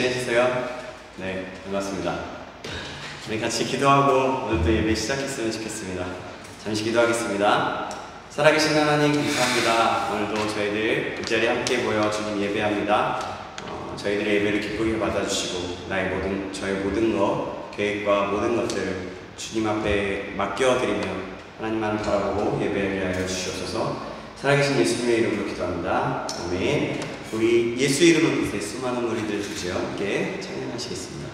지내셨어요? 네, 반갑습니다. 우리 같이 기도하고 오늘도 예배 시작했으면 좋겠습니다. 잠시 기도하겠습니다. 살아계신 하나님 감사합니다. 오늘도 저희들 이 자리에 함께 모여 주님 예배합니다. 저희들의 예배를 기쁘게 받아주시고 저의 모든 것, 계획과 모든 것들을 주님 앞에 맡겨드리며 하나님만 바라보고 예배를 하여 주시옵소서. 살아계신 예수님의 이름으로 기도합니다. 아멘. 우리 예수 이름을 믿으세 수많은 우리들 주제와 함께 찬양하시겠습니다.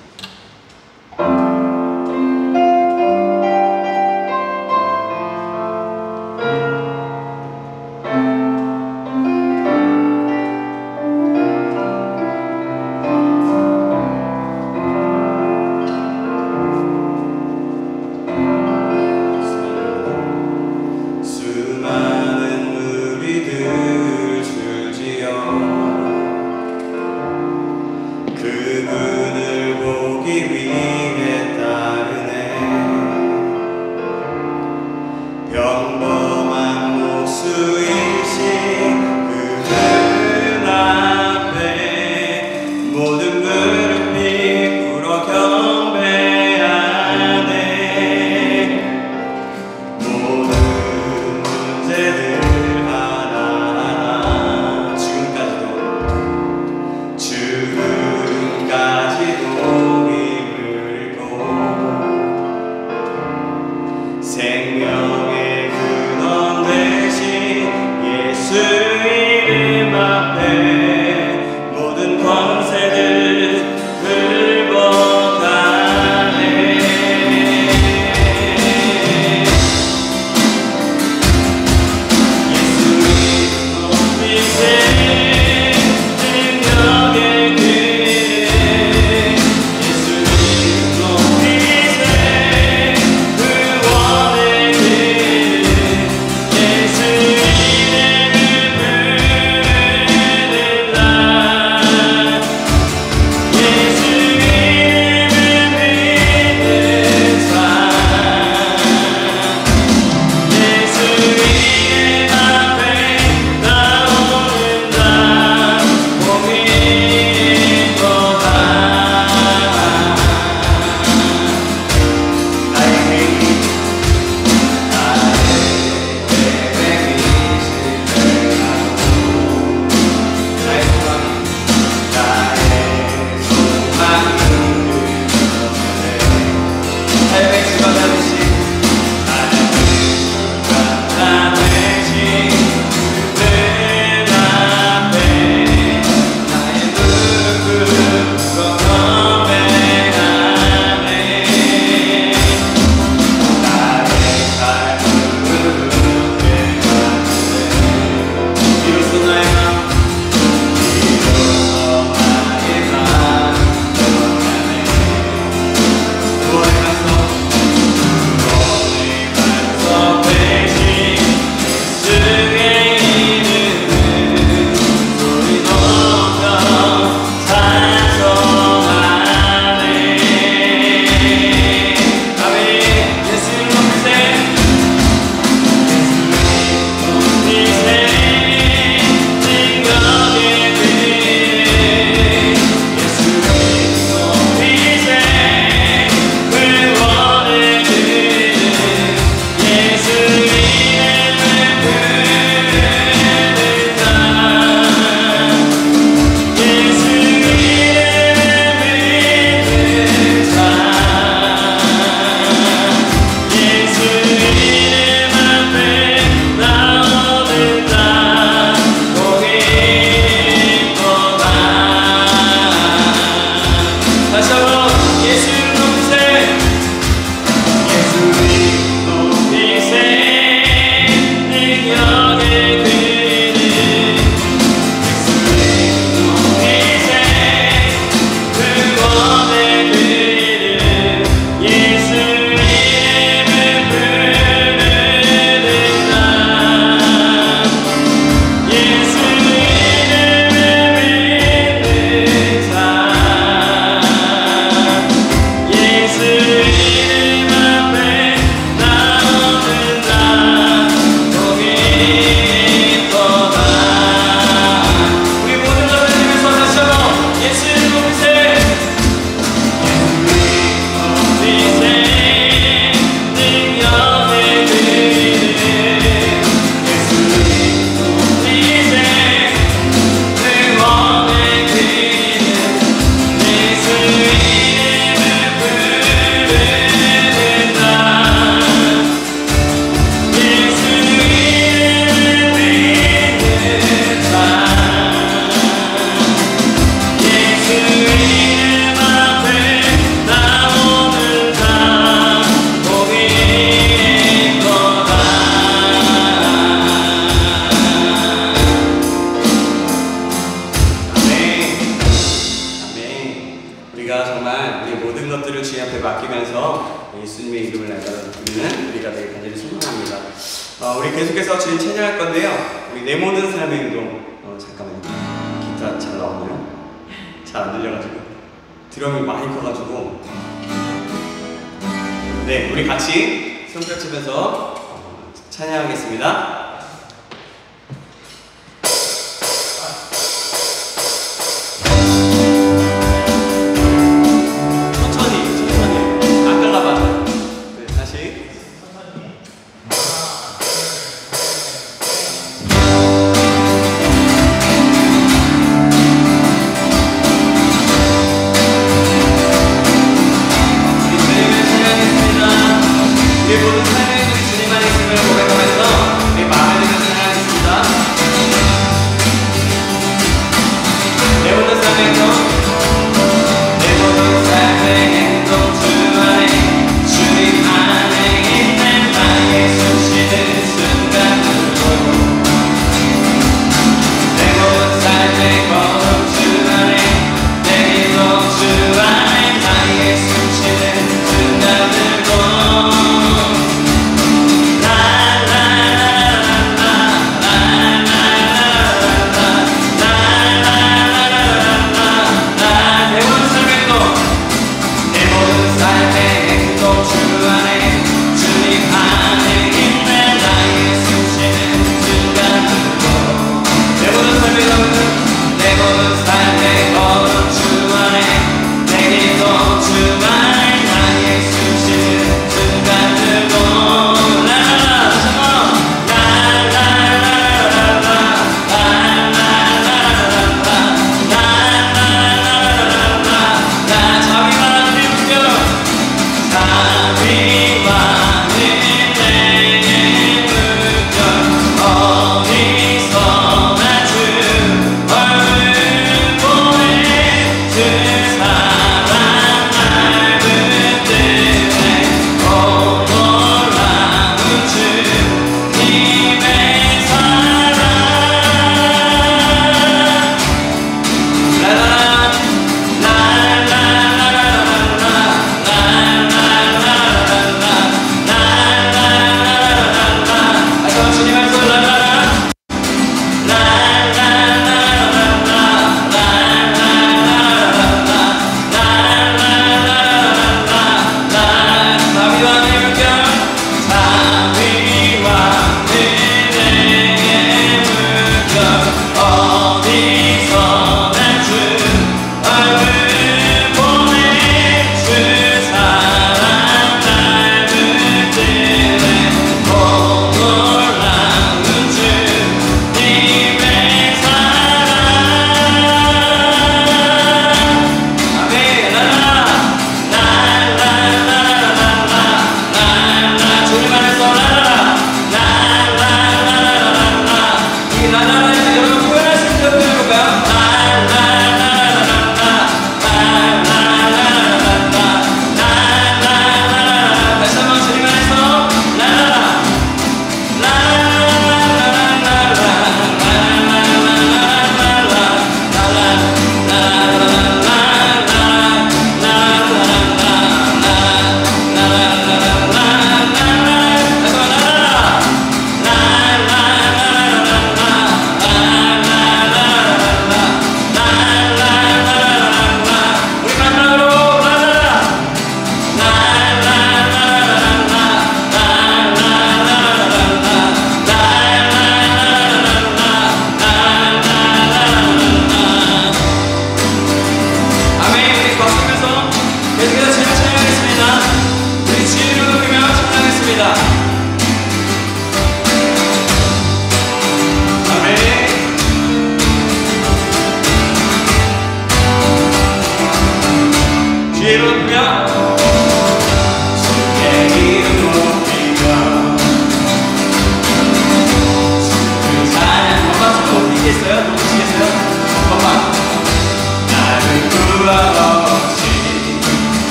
정말 우리 모든 것들을 주님 앞에 맡기면서 예수님의 이름을 날마다 부르는 우리가 되길 간절히 소망합니다. 우리 계속해서 주님 찬양할 건데요. 우리 내 모든 삶의 행동. 잠깐만요. 기타 잘 나오나요? 잘 안 들려가지고 드럼이 많이 커가지고. 네, 우리 같이 손 펼치면서 찬양하겠습니다.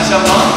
다시 한번.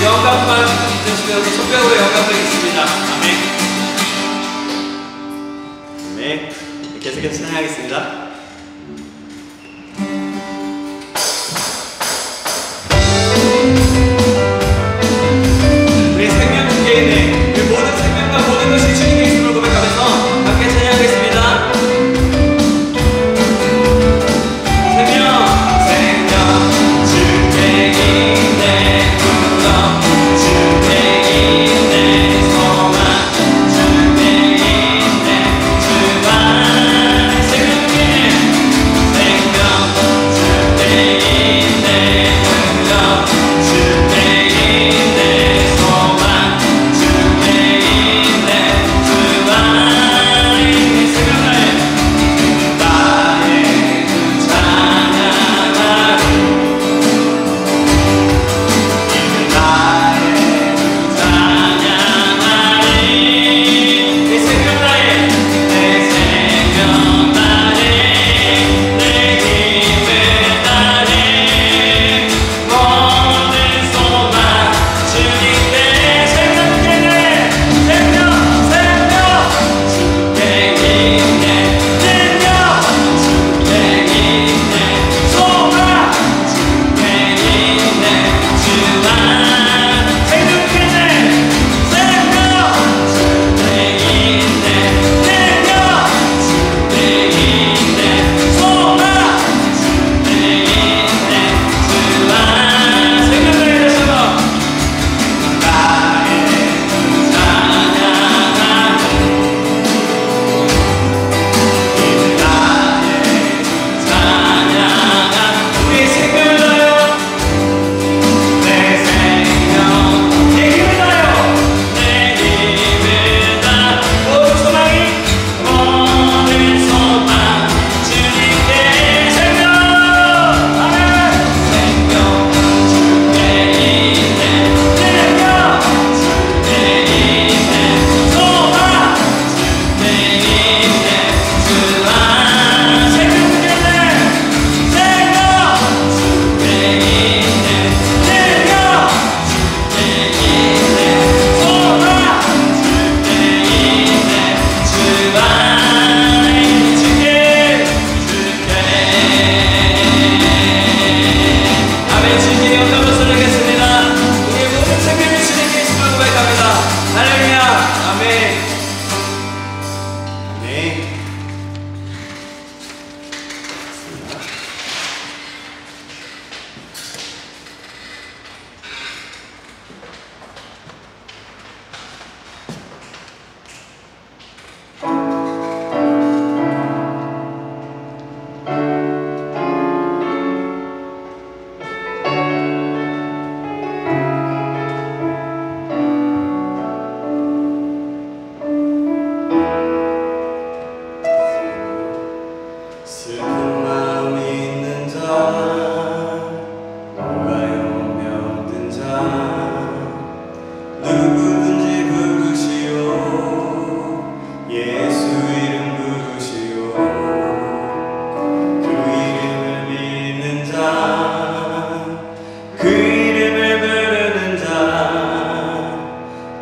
영광만 주시며 우리 손뼉으로 영광 드리겠습니다. 아멘. 네, 계속해서 찬양하겠습니다. 우리 생명 중에 있는 그 모든 생명과 모든 것이 주님의 이름을 고백하면서 함께 찬양하겠습니다.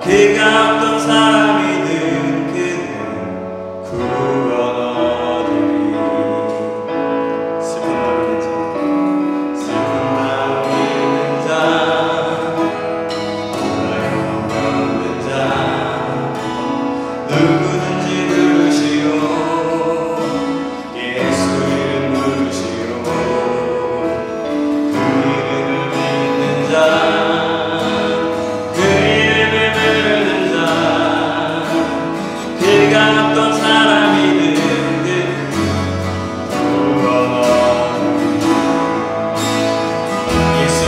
그가 어떤 사람이든 그는 구원 얻으리. 슬픈 마음 있는 자, 슬픈 마음 있는 자, 어려움 겪는 자, 누구든지 부르시오. 예수 이름 부르시오. 그 이름을 믿는 자, 그 이름을 부르는 자, 그가 어떤 사람이든 구원 얻으리. 예수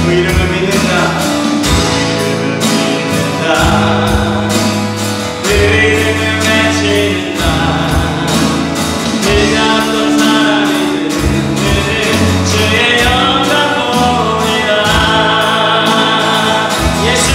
그 이름을 믿는다. 그 이름을 외치는다. 네가 어떤 사람이든 그는 주의 영광 보이라. 예수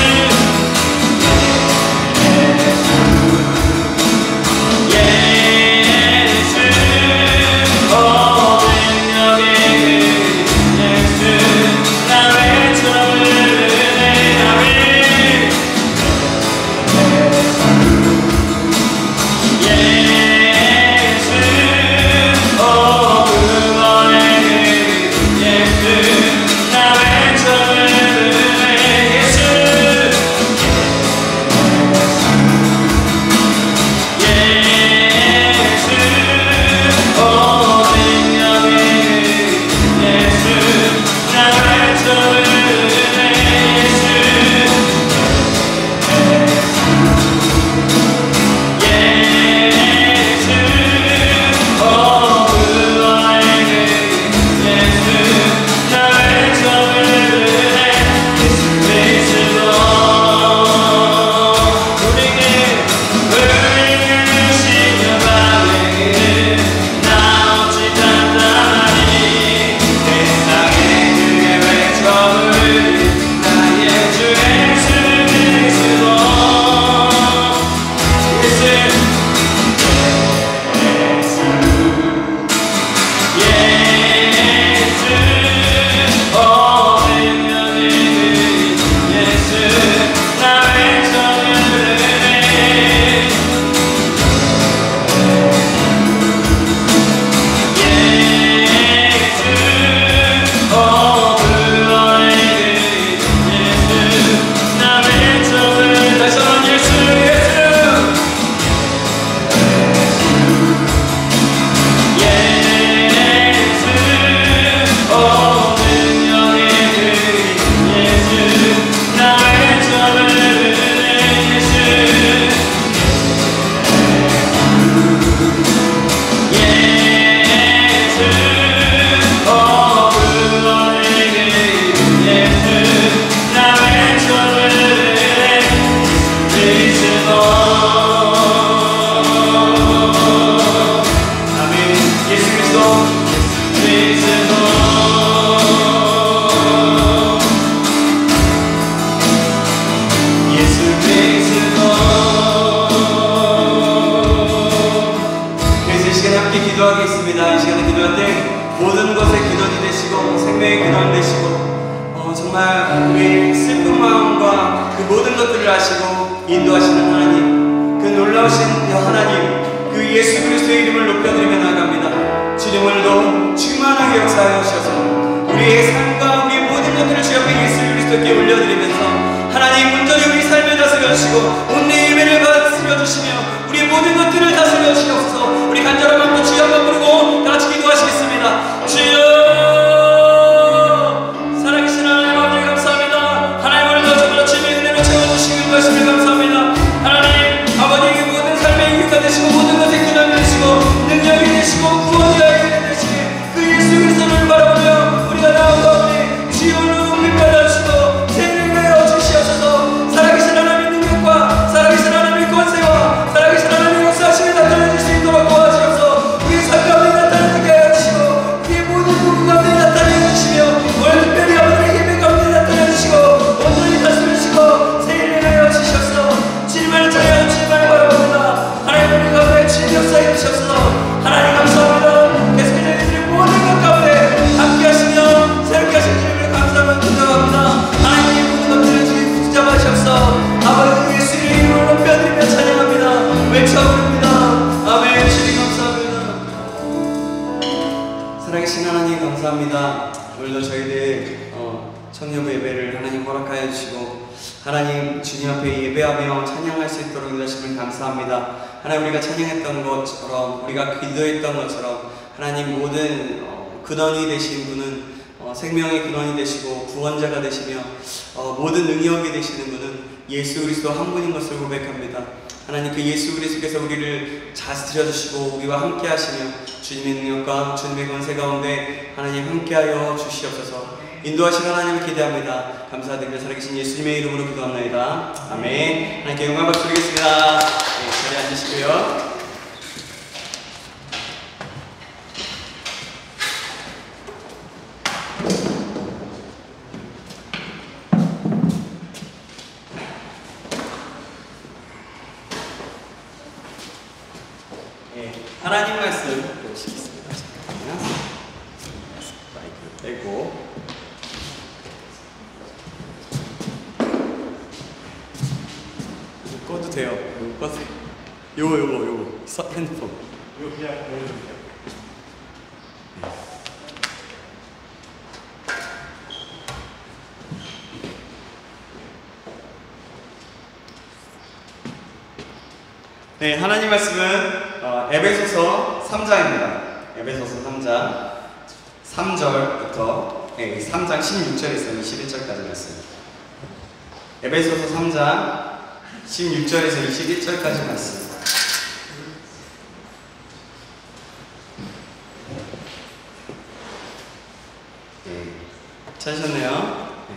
기도하겠습니다. 이 시간에 기도할 때 모든 것의 근원이 되시고 생명의 근원 되시고 정말 우리 슬픈 마음과 그 모든 것들을 아시고 인도하시는 하나님, 그 놀라우신 하나님, 그 예수 그리스도의 이름을 높여드리며 나아갑니다. 주님 오늘도 충만하게 역사하여 주셔서 우리의 삶과 우리의 모든 것들을 주 옆에 예수 그리스도께 올려드리면서 하나님 온전히 우리 삶을 다스려 주시고 온내 예배를 다스려 주시며 우리의 모든 것들을 다스려 주시옵소서. 우리 간절한 마음으로 주여 한번 부르고 다 같이 기도하시겠습니다. 주여 감사합니다. 오늘도 저희들 청년부 예배를 하나님 허락하여 주시고 하나님 주님 앞에 예배하며 찬양할 수 있도록 인도하심을 감사합니다. 하나님 우리가 찬양했던 것처럼 우리가 기도했던 것처럼 하나님 모든 근원이 되신 분은 생명의 근원이 되시고 구원자가 되시며 모든 능력이 되시는 분은 예수 그리스도 한 분인 것을 고백합니다. 하나님 그 예수 그리스도께서 우리를 다스려 주시고 우리와 함께 하시며 주님의 능력과 주님의 권세 가운데 하나님 함께하여 주시옵소서. 인도하시는 하나님을 기대합니다. 감사드리며 살아계신 예수님의 이름으로 기도합니다. 아멘. 하나님께 영광 박수 드리겠습니다. 네, 자리에 앉으시고요. 하나님 말씀 보시겠습니다. 잠깐만요. 마이크를 빼고 꺼도 돼요. 이거 꺼도 돼요. 요거 핸드폰 이거 그냥 보여주세요. 네, 하나님 말씀은 에베소서 3장입니다. 에베소서 3장 3절부터 3장 16절에서 21절까지 말씀. 에베소서 3장 16절에서 21절까지 말씀. 찾으셨네요? 네.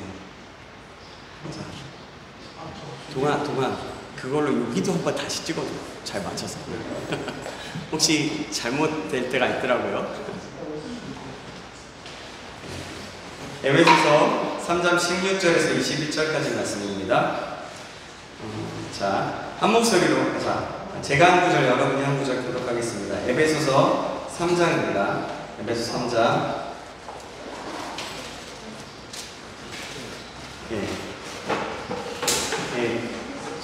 자, 동안 그걸로 여기도 한번 다시 찍어줘. 잘 맞춰서. 혹시 잘못될 때가 있더라고요. 에베소서 3장 16절에서 21절까지 말씀입니다. 자, 한 목소리로 제가 한 구절, 여러분이 한 구절 교독하겠습니다. 에베소서 3장입니다. 에베소 3장.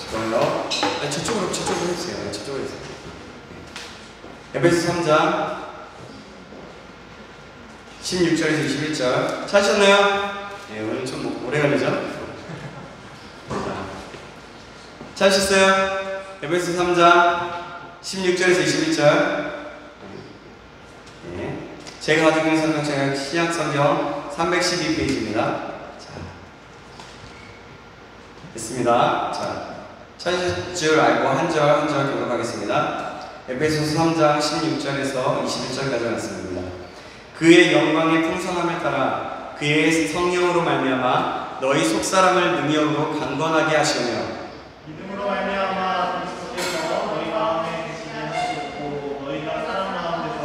이걸로 저쪽으로 해주세요. 저쪽으로 해주세요. 에베소 3장 16절에서 21절 찾으셨나요? 네, 오늘 좀 오래 걸리죠? 찾으셨어요? 에베소 3장 16절에서 21절. 네. 제가 가지고 있는 성경책은 신약성경 312페이지입니다. 자, 됐습니다. 자, 찾으실 줄 알고 한 절 한 절 교독하겠습니다. 에베소서 3장 16절에서 21절까지 말씀입니다. 그의 영광의 풍성함을 따라 그의 성령으로 말미암아 너희 속사람을 능력으로 강건하게 하시며 믿음으로 말미암아 그리스도께서 너희 마음에 계시게 하시고 너희가 사랑 가운데서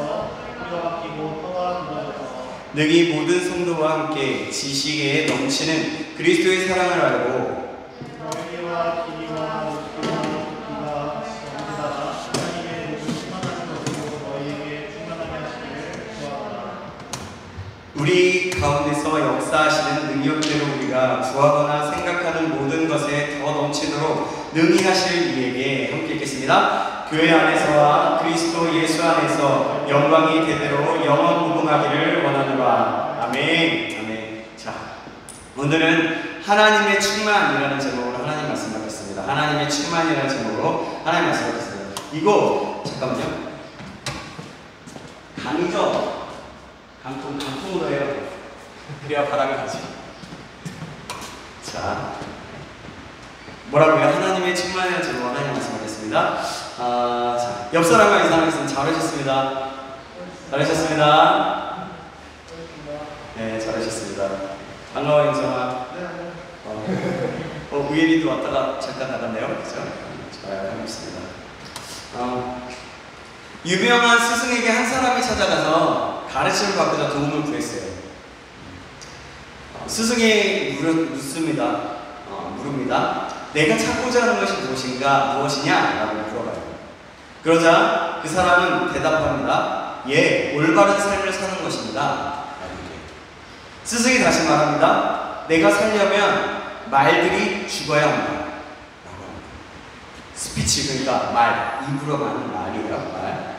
뿌리가 박히고 터가 굳어져서 능히 모든 성도와 함께 지식에 넘치는 그리스도의 사랑을 알고 넓이와 길이와 높이와 깊이가 넘치다가 하나님의 모든 충만하신 것으로 너희에게 충만하게 하시기를 구하노라. 우리 가운데서 역사하시는 능력대로 우리가 구하거나 생각하는 모든 것에 더 넘치도록 능히 하실 이에게 함께 읽겠습니다. 교회 안에서와 그리스도 예수 안에서 영광이 대대로 영원 무궁하기를 원하노라. 아멘. 아멘. 자, 오늘은 하나님의 충만이라는 제목으로 하나님 말씀 받겠습니다. 하나님의 충만이라는 제목으로 하나님 말씀 받겠습니다. 이거 잠깐만요. 강이죠? 강통으로 해요. 그래야 바람이 가지. 자, 뭐라고요? 하나님의 충만이라는 제목으로 하나님 말씀 받겠습니다. 자, 옆 사람과 이 사람 있으면 잘하셨습니다. 잘하셨습니다. 네, 잘하셨습니다. 반가워, 인성아. 우예리도 왔다가 잠깐 나갔네요. 그렇죠? 좋아요, 반갑습니다. 유명한 스승에게 한 사람이 찾아가서 가르침을 받고자 도움을 구했어요. 스승이 물읍니다. 내가 찾고자 하는 것이 무엇이냐? 라고 물어봐요. 그러자 그 사람은 대답합니다. 예, 올바른 삶을 사는 것입니다. 스승이 다시 말합니다. 내가 살려면 말들이 죽어야 한다. 라고 합니다. 스피치, 그러니까 말, 입으로 하는 말이에요. 말.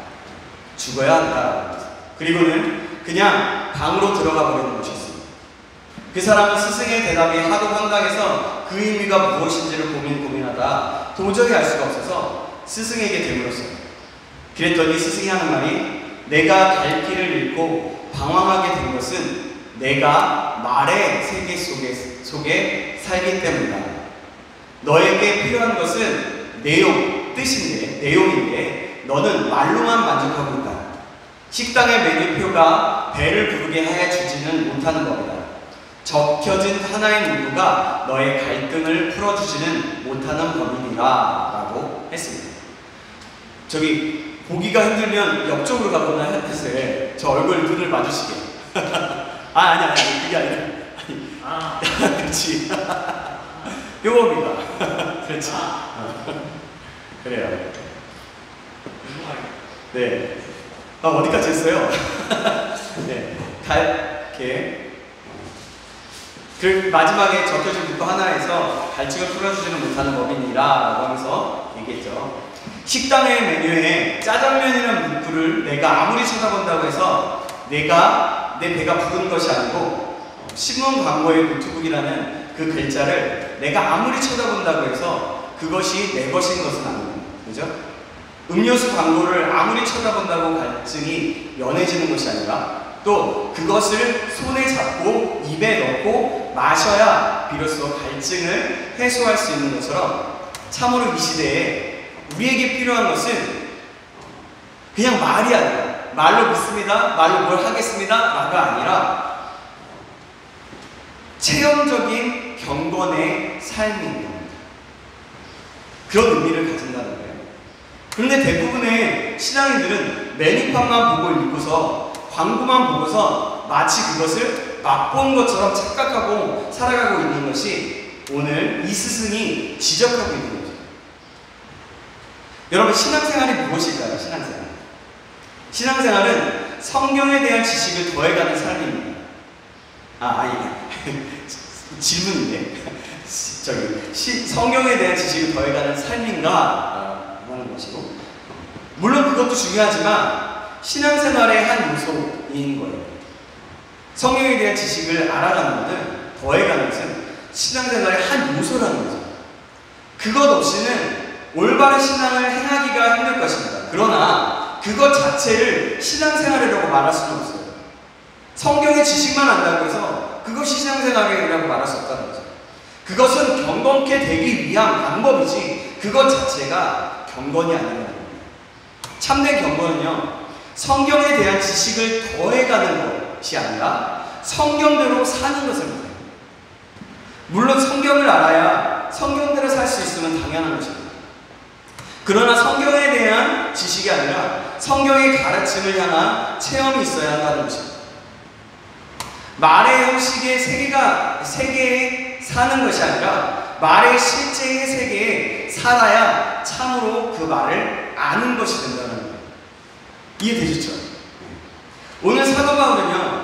죽어야 한다. 그리고는 그냥 방으로 들어가 버리는 것이었습니다. 그 사람은 스승의 대답이 하도 황당해서 그 의미가 무엇인지를 고민하다 도저히 알 수가 없어서 스승에게 되물었어요. 그랬더니 스승이 하는 말이, 내가 갈 길을 잃고 방황하게 된 것은 내가 말의 세계 속에 살기 때문이다. 너에게 필요한 것은 내용인데 너는 말로만 만족하고 있다. 식당의 메뉴표가 배를 부르게 하여 주지는 못하는 법이다. 적혀진 하나의 문구가 너의 갈등을 풀어주지는 못하는 법이니라 라고 했습니다. 저기 보기가 힘들면 옆쪽으로 가거나 해주세요. 저 얼굴 눈을 마주치게. 아니 그게 아니라 그렇지. 요겁니다. 그렇지. 그래요. 네. 어디까지 했어요? 네. 이렇게. 그 마지막에 적혀진 문구 하나에서 갈증을 풀어주지는 못하는 법이니라 라고 하면서 얘기했죠. 식당의 메뉴에 짜장면이라는 문구를 내가 아무리 쳐다본다고 해서 내 배가 부른 것이 아니고, 신문 광고의 노트북이라는 그 글자를 내가 아무리 쳐다본다고 해서 그것이 내 것인 것은 아닙니다. 그죠? 음료수 광고를 아무리 쳐다본다고 갈증이 연해지는 것이 아니라, 또 그것을 손에 잡고 입에 넣고 마셔야 비로소 갈증을 해소할 수 있는 것처럼, 참으로 이 시대에 우리에게 필요한 것은 그냥 말이 아니라, 말로 믿습니다, 말로 뭘 하겠습니다 라가 아니라 체험적인 경건의 삶입니다. 그런 의미를 가진다는 거예요. 그런데 대부분의 신앙인들은 메뉴판만 보고 읽고서, 광고만 보고서 마치 그것을 맛본 것처럼 착각하고 살아가고 있는 것이 오늘 이 스승이 지적하고 있는 거죠. 여러분, 신앙생활이 무엇일까요? 신앙생활은 성경에 대한 지식을 더해가는 삶입니다. 질문인데. 성경에 대한 지식을 더해가는 삶인가? 하는 것이고, 물론 그것도 중요하지만 신앙생활의 한 요소인 거예요. 성경에 대한 지식을 알아가는 것은, 더해가는 것은 신앙생활의 한 요소라는 거죠. 그것 없이는 올바른 신앙을 행하기가 힘들 것입니다. 그러나 그것 자체를 신앙생활이라고 말할 수는 없어요. 성경의 지식만 안다고 해서 그것이 신앙생활이라고 말할 수 없다는 거죠. 그것은 경건케 되기 위한 방법이지 그것 자체가 경건이 아니라는 겁니다. 참된 경건은요, 성경에 대한 지식을 더해가는 것이 아니라 성경대로 사는 것을 말해요. 물론 성경을 알아야 성경대로 살 수 있으면 당연한 것입니다. 그러나 성경에 대한 지식이 아니라 성경의 가르침을 향한 체험이 있어야 한다는 것입니다. 말의 형식의 세계에 사는 것이 아니라 말의 실제의 세계에 살아야 참으로 그 말을 아는 것이 된다는 거예요. 이해되시죠? 오늘 사도 바울은요,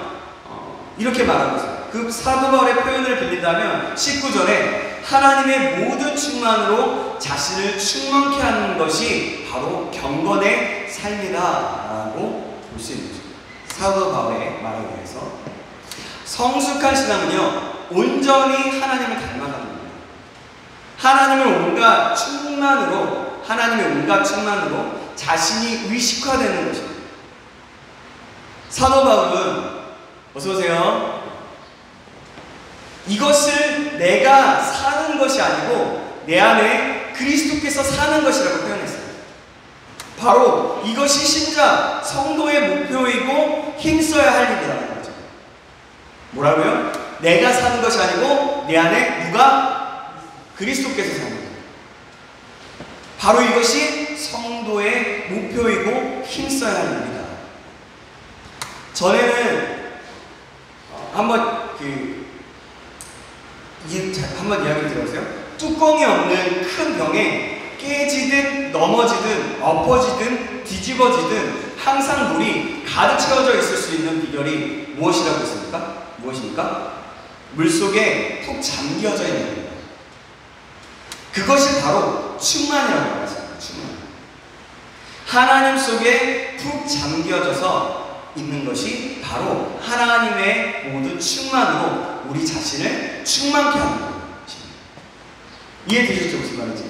이렇게 말하고 있어요. 그 사도 바울의 표현을 빌린다면 19절에 하나님의 모든 충만으로 자신을 충만케 하는 것이 바로 경건의 삶이다 라고 볼 수 있는 거죠. 사도 바울의 말에 의해서 성숙한 신앙은요, 온전히 하나님을 닮아가는 겁니다. 하나님의 온갖 충만으로 자신이 의식화되는 것입니다. 사도 바울은, 어서오세요, 이것을 내가 사는 것이 아니고 내 안에 그리스도께서 사는 것이라고 표현했어요. 바로 이것이 신자, 성도의 목표이고 힘써야 할 일이라는 거죠. 뭐라고요? 내가 사는 것이 아니고 내 안에 누가? 그리스도께서 사는 거예요. 바로 이것이 성도의 목표이고 힘써야 할 일입니다. 전에는 한번 이야기 들어보세요. 뚜껑이 없는 큰 병에 깨지든 넘어지든 엎어지든 뒤집어지든 항상 물이 가득 채워져 있을 수 있는 비결이 무엇이라고 했습니까? 무엇입니까? 물속에 푹 잠겨져 있는 겁니다. 그것이 바로 충만이라고 말했습니다. 충만. 하나님 속에 푹 잠겨져서 있는 것이 바로 하나님의 모든 충만으로 우리 자신을 충만케 하는 것입니다. 이해되셨죠? 무슨 말인지? 네.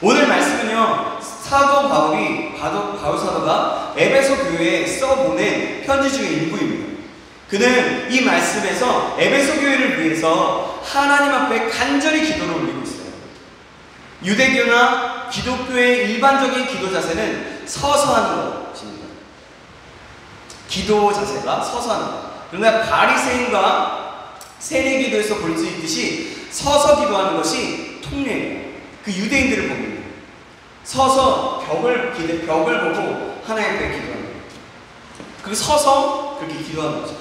오늘 말씀은요, 사도 바울 사도가 에베소 교회에 써보낸 편지 중의 일부입니다. 그는 이 말씀에서 에베소 교회를 위해서 하나님 앞에 간절히 기도를 올리고 있어요. 유대교나 기독교의 일반적인 기도 자세는 서서 하는 것입니다. 기도 자세가 서서 하는 것. 그러나 바리새인과 세례 기도에서 볼 수 있듯이 서서 기도하는 것이 통례예요. 그 유대인들을 보면 서서 벽을 보고 하나님 앞에 기도하는 거예요. 그리고 서서 그렇게 기도하는 거죠.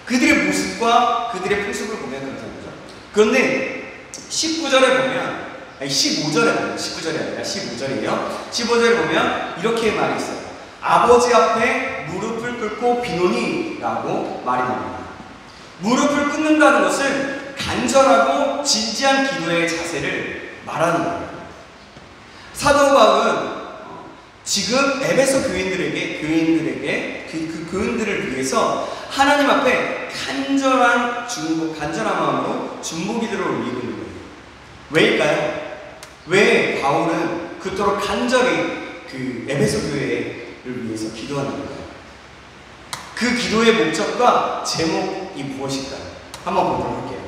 그들의 모습과 그들의 풍습을 보면 그렇다는 거죠. 그런데 19절에 보면, 아니 15절에 보면, 19절이 아니라 15절이에요. 15절에 보면 이렇게 말이 있어요. 아버지 앞에 무릎을 꿇고 비노니 라고 말이 나옵니다. 무릎을 꿇는다는 것은 간절하고 진지한 기도의 자세를 말하는 거예요. 사도 바울은 지금 에베소 교인들에게 그 교인들을 위해서 하나님 앞에 간절한 마음으로 중보 기도를 올리고 있는 거예요. 왜일까요? 왜 바울은 그토록 간절히 그 에베소 교회를 위해서 기도하는 거예요? 그 기도의 목적과 제목이 무엇일까요? 한번 보도록 할게요.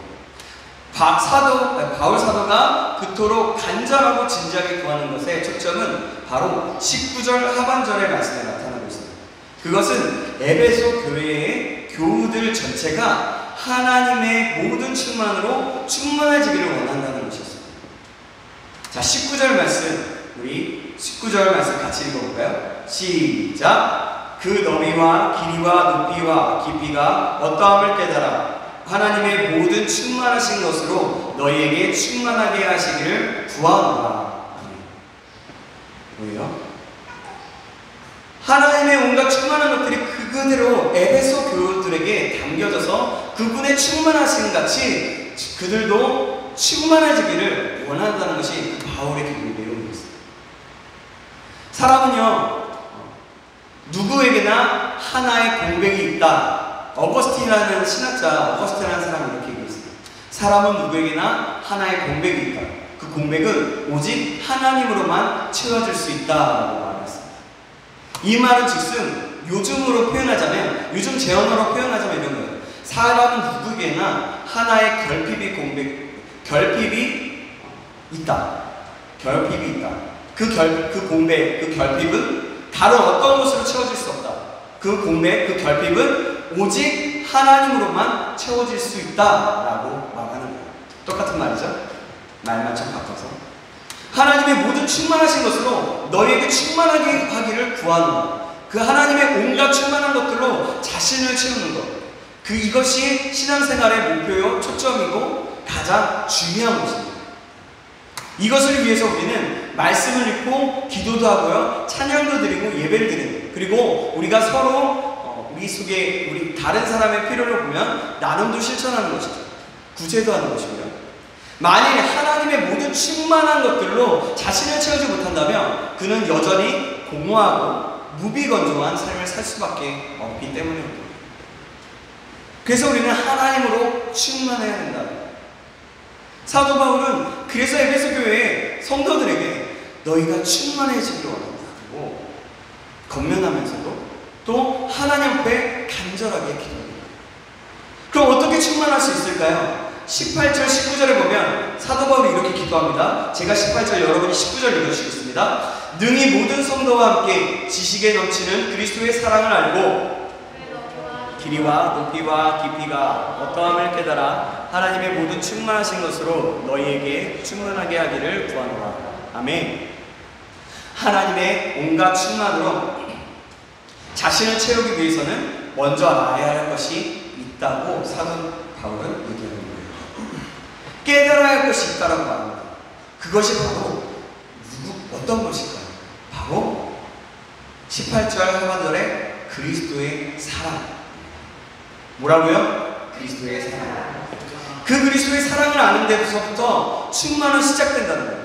바울 사도가 그토록 간절하고 진지하게 구하는 것의 초점은 바로 19절 하반절의 말씀에 나타나고 있습니다. 그것은 에베소 교회의 교우들 전체가 하나님의 모든 충만으로 충만해지기를 원한다는 것이었습니다. 자, 19절 말씀, 우리 19절 말씀 같이 읽어볼까요? 시작! 그 너비와 길이와 높이와 깊이가 어떠함을 깨달아 하나님의 모든 충만하신 것으로 너희에게 충만하게 하시기를 구하노라. 뭐예요? 하나님의 온갖 충만한 것들이 그대로 에베소 교우들에게 담겨져서 그분의 충만하신 같이 그들도 충만해지기를 원한다는 것이 바울의 기도의 내용이었어요. 사람은요, 누구에게나 하나의 공백이 있다. 어거스틴이라는 신학자, 어거스틴이라는 사람이 이렇게 얘기했어요. 사람은 누구에게나 하나의 공백이 있다. 그 공백은 오직 하나님으로만 채워질 수 있다라고 말했습니다. 이 말은 즉슨 요즘 제언어로 표현하자면 이런 거예요. 사람은 누구에게나 하나의 결핍이 있다. 결핍이 있다. 그 결핍은 다른 어떤 것으로 채워질 수 없다. 그 결핍은 오직 하나님으로만 채워질 수 있다라고 말하는 거예요. 똑같은 말이죠. 말만 좀 바꿔서. 하나님의 모든 충만하신 것으로 너희에게 충만하게 하기를 구하노라. 그 하나님의 온갖 충만한 것들로 자신을 채우는 것. 이것이 신앙생활의 목표요, 초점이고 가장 중요한 것입니다. 이것을 위해서 우리는 말씀을 읽고 기도도 하고요, 찬양도 드리고 예배를 드리는 거예요. 그리고 우리가 서로 우리 속에 우리 다른 사람의 필요를 보면 나눔도 실천하는 것이죠. 구제도 하는 것이고요. 만일 하나님의 모든 충만한 것들로 자신을 채우지 못한다면 그는 여전히 공허하고 무비건조한 삶을 살 수밖에 없기 때문입니다. 그래서 우리는 하나님으로 충만해야 된다. 사도 바울은 그래서 에베소 교회의 성도들에게 너희가 충만해지기를 원한다고 건면하면서도 또 하나님 앞에 간절하게 기도합니다. 그럼 어떻게 충만할 수 있을까요? 18절, 19절에 보면 사도 바울이 이렇게 기도합니다. 제가 18절, 여러분이 19절 읽어주시겠습니다. 능히 모든 성도와 함께 지식에 넘치는 그리스도의 사랑을 알고 길이와 높이와 깊이가 어떠함을 깨달아 하나님의 모든 충만하신 것으로 너희에게 충만하게 하기를 구하노라. 아멘. 하나님의 온갖 충만으로 자신을 채우기 위해서는 먼저 알아야 할 것이 있다고 사도 바울은 얘기하는 거예요. 깨달아야 할 것이 있다라고 말합니다. 그것이 바로 어떤 것일까요? 바로 18절 하반절에 그리스도의 사랑. 뭐라고요? 그리스도의 사랑. 그 그리스도의 사랑을 아는 데서부터 충만은 시작된다는 거예요.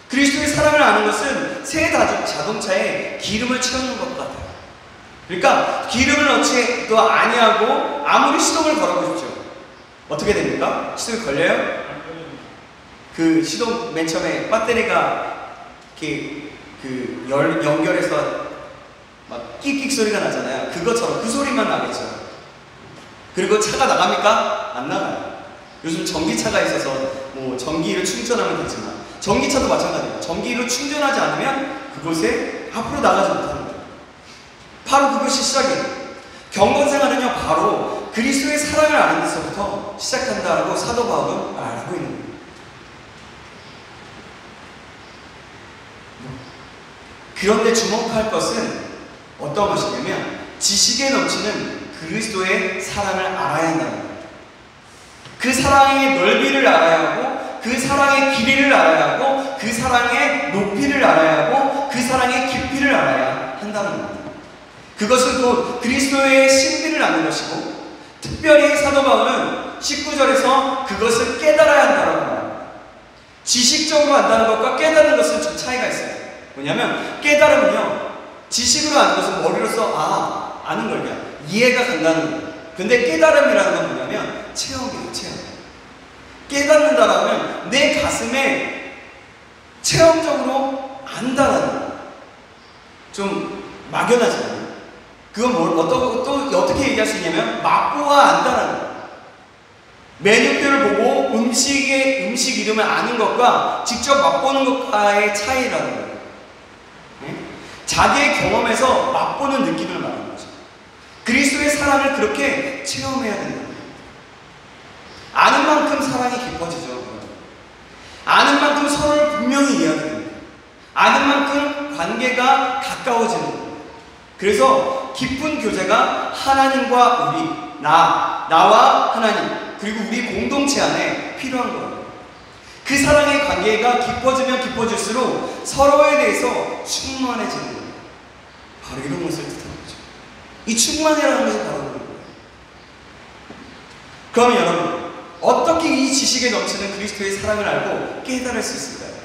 그리스도의 사랑을 아는 것은 새 자동차에 기름을 채우는 것 같아요. 그러니까 기름을 넣지도 아니하고 아무리 시동을 걸어보십시오. 어떻게 됩니까? 시동이 걸려요? 그 시동 맨 처음에 배터리가 이렇게 연결해서 막 끽끽 소리가 나잖아요. 그것처럼 그 소리만 나겠죠. 그리고 차가 나갑니까? 안 나가요. 요즘 전기차가 있어서 뭐 전기를 충전하면 되지만 전기차도 마찬가지예요. 전기를 충전하지 않으면 그곳에 앞으로 나가지 못하는 거예요. 바로 그것이 시작이에요. 경건생활은요, 바로 그리스도의 사랑을 아는 데서부터 시작한다라고 사도 바울은 말하고 있는 거예요. 그런데 주목할 것은 어떤 것이냐면 지식에 넘치는 그리스도의 사랑을 알아야 한다는 거예요. 그 사랑의 넓이를 알아야 하고 그 사랑의 길이를 알아야 하고 그 사랑의 높이를 알아야 하고 그 사랑의 깊이를 알아야 한다는 겁니다. 그것은 곧 그리스도의 신비를 아는 것이고 특별히 사도 바울은 19절에서 그것을 깨달아야 한다고 말합니다. 지식적으로 안다는 것과 깨닫는 것은 좀 차이가 있어요. 뭐냐면 깨달음은요, 지식으로 아는 것은 머리로서 아는 걸 그냥 이해가 간다는 거예요. 근데 깨달음이라는 건 뭐냐면 체험이에요. 체험. 깨닫는다라면 내 가슴에 체험적으로 안다라는 거예요. 좀 막연하지 않아요? 그건 또 어떻게 얘기할 수 있냐면 맛보아 안다라는 거예요. 메뉴표를 보고 음식 이름을 아는 것과 직접 맛보는 것과의 차이라는 거예요. 네? 자기의 경험에서 맛보는 느낌을 말하는 거죠. 그리스도의 사랑을 그렇게 체험해야 된다. 아는 만큼 사랑이 깊어지죠. 아는 만큼 서로를 분명히 이해하게 됩니다. 아는 만큼 관계가 가까워지는 거예요. 그래서 깊은 교제가 하나님과 우리, 나와 하나님, 그리고 우리 공동체 안에 필요한 거예요. 그 사랑의 관계가 깊어지면 깊어질수록 서로에 대해서 충만해지는 거예요. 바로 이런 것을 뜻하는 거죠. 이 충만이라는 것이 바로 그런 거예요. 그러면 여러분, 어떻게 이 지식에 넘치는 그리스도의 사랑을 알고 깨달을 수 있을까요?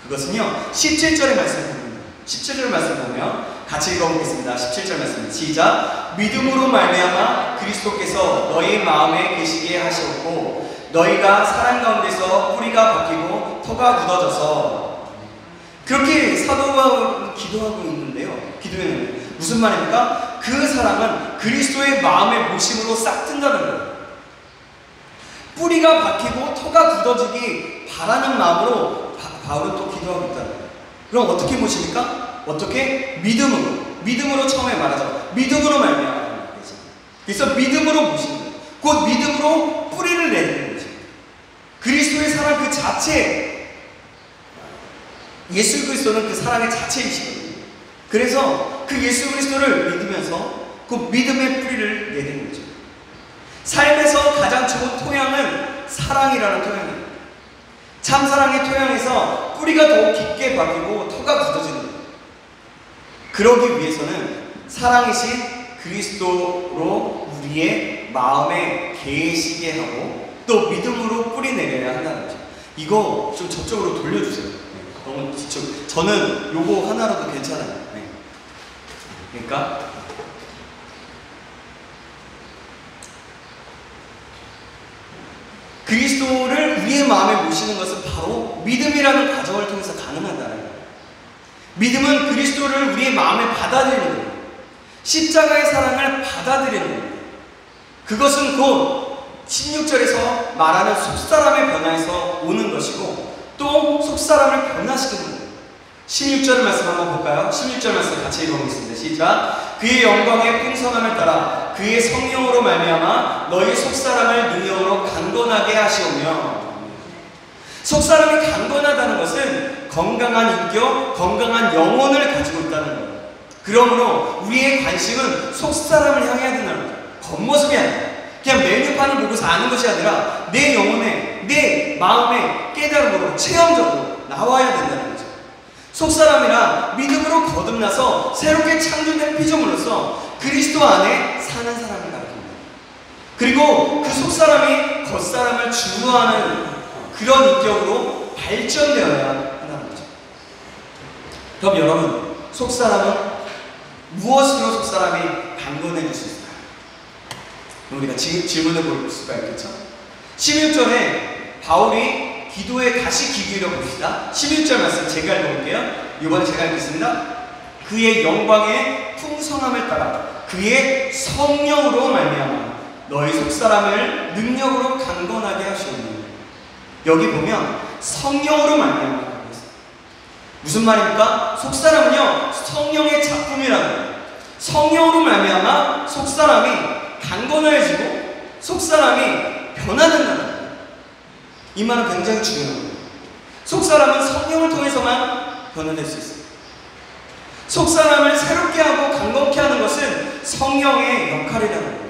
그것은요, 17절의 말씀을 보면, 17절 말씀 보면 같이 읽어보겠습니다. 17절 말씀 시작. 믿음으로 말미암아 그리스도께서 너희 마음에 계시게 하시었고 너희가 사랑 가운데서 뿌리가 박히고 터가 굳어져서. 그렇게 사도 바울은 기도하고 있는데요. 기도했는데 무슨 말입니까? 그 사랑은 그리스도의 마음의 모심으로 싹 튼다는 거예요. 뿌리가 박히고 터가 굳어지기 바라는 마음으로 바울은 또 기도하고 있다는 거예요. 그럼 어떻게 모십니까? 어떻게? 믿음으로 처음에 말하죠. 믿음으로 말미암아. 그래서 믿음으로 모시는 거예요. 곧 믿음으로 뿌리를 내는 거죠. 그리스도의 사랑 그 자체, 예수 그리스도는 그 사랑의 자체이시거든요. 그래서 그 예수 그리스도를 믿으면서 그 믿음의 뿌리를 내는 거죠. 삶에서 가장 좋은 토양은 사랑이라는 토양이에요. 참사랑의 토양에서 뿌리가 더욱 깊게 박히고 터가 굳어지는 거예요. 그러기 위해서는 사랑이신 그리스도로 우리의 마음에 계시게 하고 또 믿음으로 뿌리 내려야 한다는 거죠. 이거 좀 저쪽으로 돌려주세요. 너무 뒤쪽. 저는 요거 하나라도 괜찮아요. 네. 그러니까 그리스도를 우리의 마음에 모시는 것은 바로 믿음이라는 과정을 통해서 가능하다는 거예요. 믿음은 그리스도를 우리의 마음에 받아들이는 거예요. 십자가의 사랑을 받아들이는 거예요. 그것은 곧 16절에서 말하는 속사람의 변화에서 오는 것이고 또 속사람을 변화시키는 거예요. 16절 말씀 한번 볼까요? 16절 말씀 같이 읽어보겠습니다. 시작. 그의 영광의 풍성함을 따라 그의 성령으로 말미암아 너희 속사람을 능력으로 강건하게 하시오며. 속사람이 강건하다는 것은 건강한 인격, 건강한 영혼을 가지고 있다는 거예요. 그러므로 우리의 관심은 속사람을 향해야 된다는 거예요. 겉모습이 아니라 그냥 메뉴판을 보고서 아는 것이 아니라 내 영혼에, 내 마음에 깨달음으로 체험적으로 나와야 된다는 거죠. 속사람이란 믿음으로 거듭나서 새롭게 창조된 피조물로서 그리스도 안에 사는 사람을 가리킵니다. 그리고 그 속사람이 겉사람을 중화하는 그런 인격으로 발전되어야 한다는 거죠. 그럼 여러분, 속사람은 무엇으로 속사람이 강건해질 수 있을까요? 우리가 질문해 볼 수가 있겠죠? 11절에 바울이 기도에 다시 귀 기울여 봅시다. 11절 말씀 제가 읽어볼게요. 이번에 제가 읽겠습니다. 그의 영광의 풍성함을 따라 그의 성령으로 말미암아 너희 속사람을 능력으로 강건하게 하시오니. 여기 보면 성령으로 말미암아 무슨 말입니까? 속사람은요 성령의 작품이라는 거예요. 성령으로 말미암아 속사람이 강건해지고 속사람이 변화된다는 거예요. 이 말은 굉장히 중요한 거예요. 속사람은 성령을 통해서만 변화될 수 있어요. 속사람을 새롭게 하고 강건케 하는 것은 성령의 역할이라는 거예요.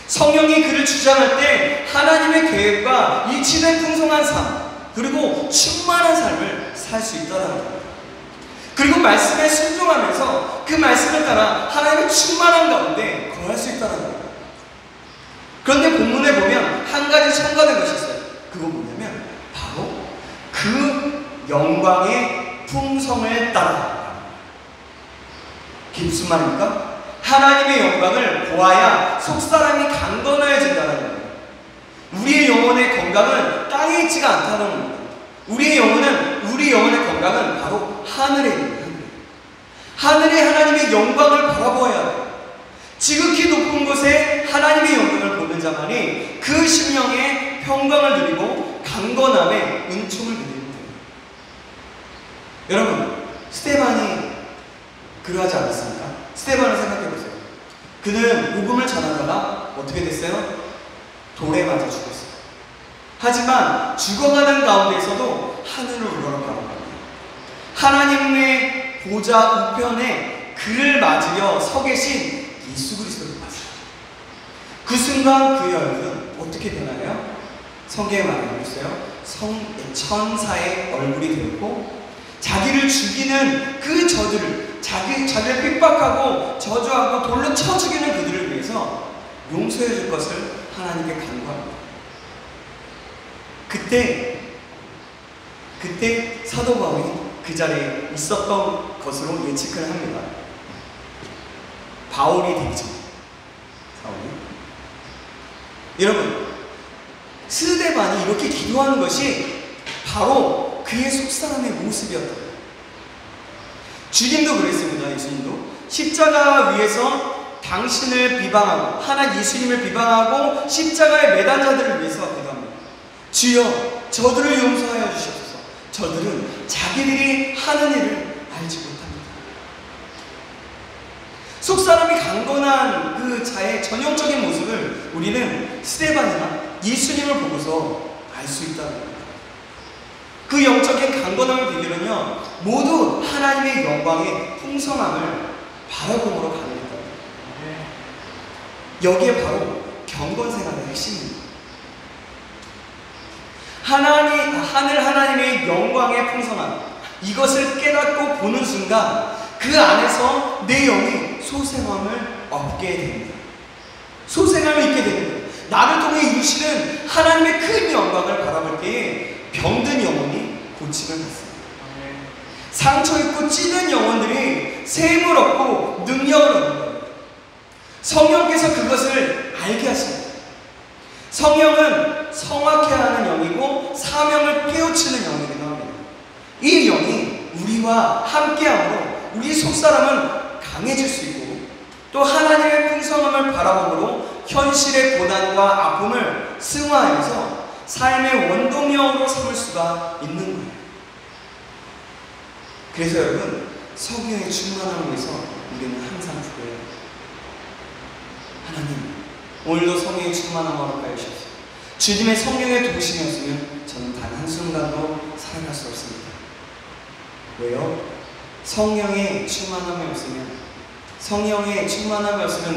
성령이 그를 주장할 때 하나님의 계획과 일치된 풍성한 삶 그리고 충만한 삶을 살 수 있다는 거예요. 그리고 말씀에 순종하면서 그 말씀을 따라 하나님의 충만한 가운데 거할 수 있다는 거예요. 그런데 본문에 보면 한 가지 첨가된 것이 있어요. 그거 뭐냐면 바로 그 영광의 풍성을 따라. 이게 무슨 말입니까? 하나님의 영광을 보아야 속사람이 강건해진다는 거예요. 우리의 영혼의 건강은 땅에 있지가 않다는 겁니다. 우리 영혼의 건강은 바로 하늘에 있는 거예요. 하늘에 하나님의 영광을 바라보아야 해요. 지극히 높은 곳에 하나님의 영광을 보는 자만이 그 심령의 평강을 누리고 강건함의 은총을 누리는 거예요. 여러분, 스데반이 그러하지 않았습니까? 스데반을 생각해보세요. 그는 복음을 전하다가 어떻게 됐어요? 돌에 맞아 죽었어요. 하지만 죽어가는 가운데에서도 하늘을 우러러가고 하나님의 보좌 우편에 그를 맞으려 서 계신 예수 그리스도를 봤어요. 그 순간 그의 얼굴은 어떻게 변하나요? 성경에 말하고 있어요. 천사의 얼굴이 되었고 자기를 죽이는 그 저들을 자기를 핍박하고 저주하고 돌로 쳐 죽이는 그들을 위해서 용서해 줄 것을 하나님께 간구합니다. 그때 사도 바울이 그 자리에 있었던 것으로 예측을 합니다. 바울이 되기 전 사울이. 여러분, 스데반이 이렇게 기도하는 것이 바로 그의 속사람의 모습이었다. 주님도 그랬습니다. 예수님도 십자가 위에서 당신을 비방하고 하나 예수님을 비방하고 십자가에 매단 자들을 위해서 기도합니다. 주여 저들을 용서하여 주시옵소서. 저들은 자기들이 하는 일을 알지 못합니다. 속사람이 강건한 그 자의 전형적인 모습을 우리는 스데반이나 예수님을 보고서 알 수 있다는 겁니다. 그 영적인 강건함을 비결은요 모두 하나님의 영광의 풍성함을 바라봄으로 가능했다. 여기에 바로 경건생활의 핵심입니다. 하늘 하나님의 영광의 풍성함, 이것을 깨닫고 보는 순간 그 안에서 내 영이 소생함을 얻게 됩니다. 소생함을 입게 됩니다. 나를 통해 이루시는 하나님의 큰 영광을 바라볼 때에 병든 영혼이 고침을 받습니다. 상처 입고 찌든 영혼들이 샘을 얻고 능력을 얻는 거예요. 성령께서 그것을 알게 하십니다. 성령은 성악케 하는 영이고 사명을 깨우치는 영이기도 합니다. 이 영이 우리와 함께함으로 우리 속사람은 강해질 수 있고 또 하나님의 풍성함을 바라봄으로 현실의 고난과 아픔을 승화하여서 삶의 원동력으로 삼을 수가 있는 거예요. 그래서 여러분, 성령의 충만함을 위해서 우리는 항상 기도해야 합니다. 하나님, 오늘도 성령의 충만함을 허락하여 주십시오. 주님의 성령의 도우심이 없으면 저는 단 한순간도 살아갈 수 없습니다. 왜요? 성령의 충만함이 없으면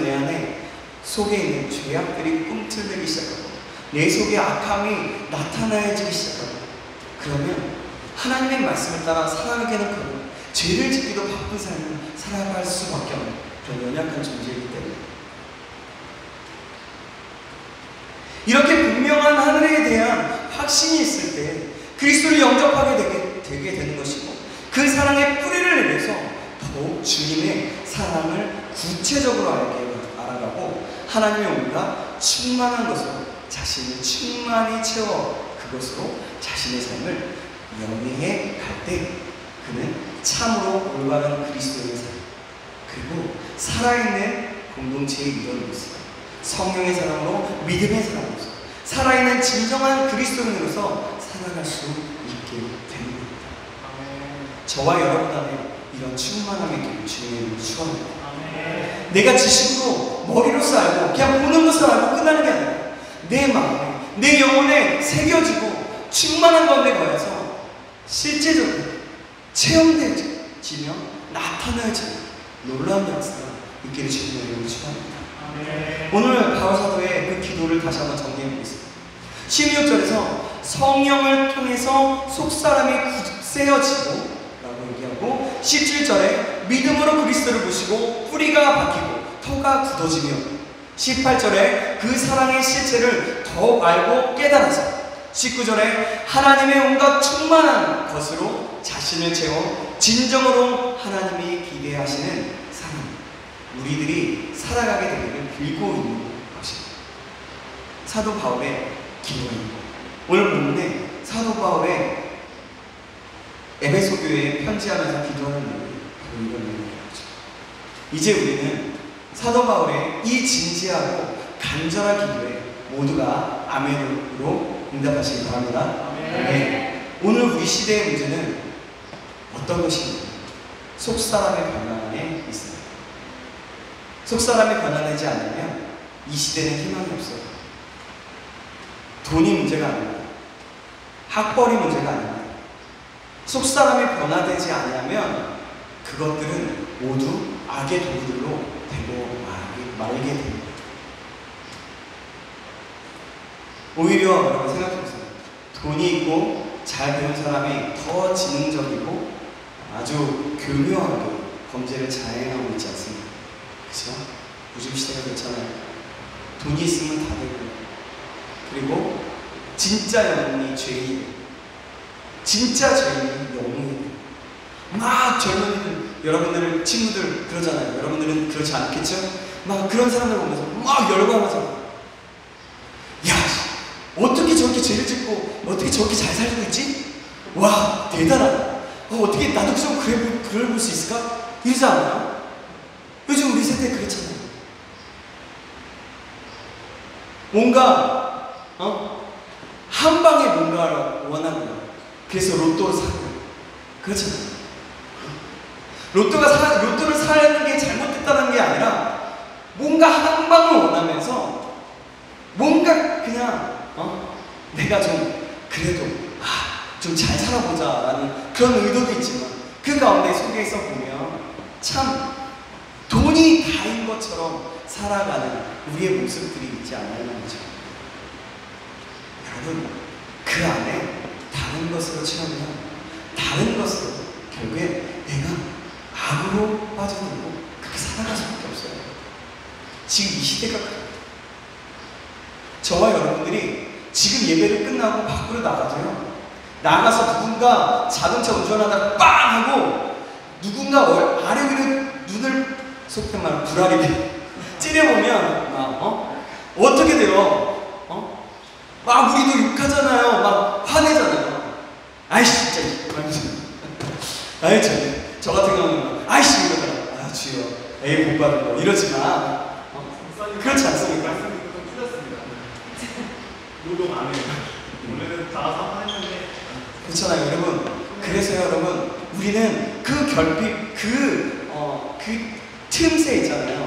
내 안에 속에 있는 죄악들이 꿈틀대기 시작하고 내 속에 악함이 나타나야지 시작하고 그러면 하나님의 말씀을 따라 살아가기는 그런 죄를 짓기도 바쁜 삶을 살아갈 수밖에 없는 그런 연약한 존재이기 때문에 이렇게 분명한 하늘에 대한 확신이 있을 때 그리스도를 영접하게 되게 되는 것이고 그 사랑의 뿌리를 내려서 더욱 주님의 사랑을 구체적으로 알아가고 하나님의 온갖 충만한 것으로 자신을 충만히 채워 그것으로 자신의 삶을 영위해 갈 때 그는 참으로 올바른 그리스도인의 삶 그리고 살아있는 공동체의 일원으로서 성령의 사람으로 믿음의 사람으로서 살아있는 진정한 그리스도인으로서 살아갈 수 있게 되는 겁니다. 저와 여러분 안에 이런 충만함의 길을 주님의 축원합니다. 내가 지식으로 머리로서 알고 그냥 보는 것을 알고 끝나는 게 아니라 내 마음에 내 영혼에 새겨지고 충만한 가운데 거해서 실제적으로 체험되지며 나타나지는 놀라운 역사가 있기를 주님의 이름으로 축원합니다. 오늘 바울 사도의 그 기도를 다시 한번 정리해 보겠습니다. 16절에서 성령을 통해서 속사람이 굳세어지고 라고 얘기하고 17절에 믿음으로 그리스도를 보시고 뿌리가 박히고 터가 굳어지며 18절에 그 사랑의 실체를 더욱 알고 깨달아서 19절에 하나님의 온갖 충만한 것으로 자신을 채워 진정으로 하나님이 기대하시는 사랑 우리들이 살아가게 되기를 빌고 있는 것입니다. 사도 바울의 기도입니다. 오늘 본문에 사도 바울의 에베소 교회에 편지하면서 기도하는 내용이 바로 이런 내용이죠. 이제 우리는 사도 바울의 이 진지하고 간절한 기도에 모두가 아멘으로 응답하시기 바랍니다. 아멘. 오늘 우리 시대의 문제는 어떤 것입니까? 속사람의 변화에 있습니다. 속사람이 변화되지 않으면 이 시대는 희망이 없어요. 돈이 문제가 아닙니다. 학벌이 문제가 아닙니다. 속사람이 변화되지 않으면 그것들은 모두 악의 도구들로 되고 말게 됩니다. 오히려 여러분 생각해보세요. 돈이 있고 잘 배운 사람이 더 지능적이고 아주 교묘하게 범죄를 자행하고 있지 않습니까? 그렇죠? 요즘 시대가 그렇잖아요. 돈이 있으면 다 되고 그리고 진짜 영웅이 죄인 진짜 죄인이 영웅이 막 젊은 여러분들 친구들 그러잖아요. 여러분들은 그렇지 않겠죠? 막 그런 사람들 보면서 막 열광하면서 야 어떻게 저렇게 죄를 짓고 어떻게 저렇게 잘 살고 있지? 와 대단하다. 어떻게 나도 좀 그래 볼 수 있을까? 이러지 않아요? 요즘 우리 세대 그렇잖아요. 뭔가 한 방에 뭔가를 원하고요. 그래서 로또를 사고요. 그렇잖아요. 로또를 사는 게 잘못됐다는 게 아니라 뭔가 한 방을 원하면서 뭔가 그냥 내가 좀 그래도 좀 잘 살아보자라는 그런 의도도 있지만 그 가운데 속에서 보면 참 돈이 다인 것처럼 살아가는 우리의 모습들이 있지 않나요? 여러분 그 안에 다른 것으로 채우면 다른 것으로 결국에 내가 악으로 빠져들고 그렇게 살아갈 수밖에 없어요. 지금 이 시대가 그래요. 저와 여러분들이 지금 예배를 끝나고 밖으로 나가도요. 나가서 누군가 자동차 운전하다가 빵 하고 누군가 아래 위로 눈을 속된 말 불알이 찌려보면 어떻게 돼요? 막 우리도 욕하잖아요. 막 화내잖아요. 아이씨 진짜 아이 저 같은 경우는 아이씨 이러더라. 주여 에이 못 받은 거 이러지만 그렇지 않습니까? 노동 안 해요. 원래는 다 상관했는데 그렇잖아요, 여러분. 그래서요, 여러분, 우리는 그 결핍, 그 틈새 있잖아요.